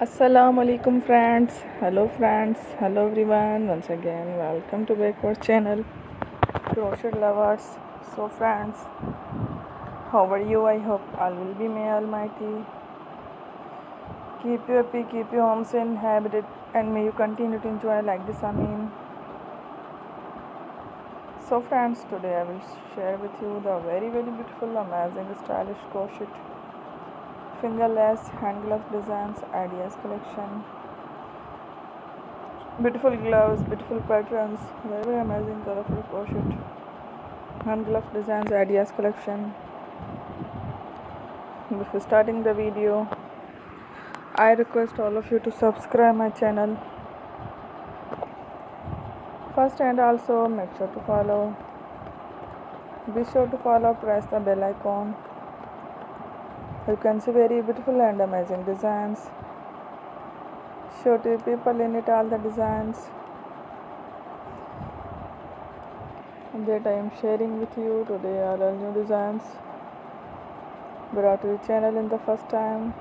Assalamu alaikum friends. Hello everyone. Once again, welcome to Backward channel, Crochet lovers. So friends, how are you? I hope all will be may Almighty keep you happy, keep you homes inhabited, and may you continue to enjoy like this. Amin. So friends, today I will share with you the very beautiful, amazing, stylish crochet fingerless hand glove designs ideas collection. Beautiful gloves, beautiful patterns, very amazing colorful crochet hand glove designs ideas collection. Before starting the video, I request all of you to subscribe my channel first, and also make sure to follow. Be sure to follow, press the bell icon. You can see very beautiful and amazing designs. Show to people in it all the designs that I am sharing with you today are all new designs brought to the channel in the first time.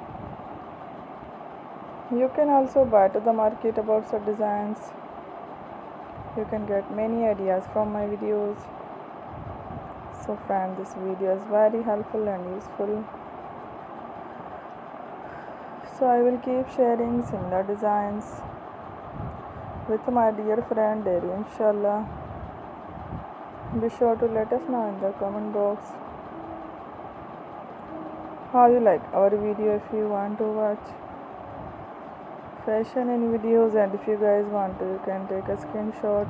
You can also buy to the market about such designs. You can get many ideas from my videos. So friend, this video is very helpful and useful. So I will keep sharing similar designs with my dear friend Dairy, inshallah. Be sure to let us know in the comment box how you like our video. If you want to watch fashion in videos, and if you guys want to, you can take a screenshot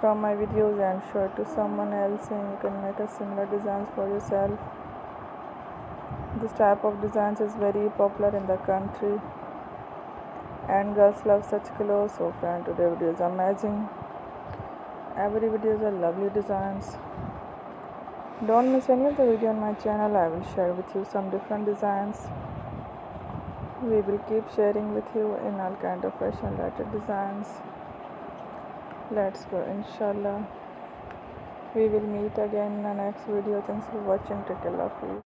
from my videos and show it to someone else, and you can make a similar designs for yourself. This type of designs is very popular in the country and girls love such clothes. So friend, today video is amazing. Every video is a lovely designs. Don't miss any of the video on my channel. I will share with you some different designs. We will keep sharing with you in all kind of fashion related designs. Let's go, inshallah. We will meet again in the next video. Thanks for watching. Take care, love you.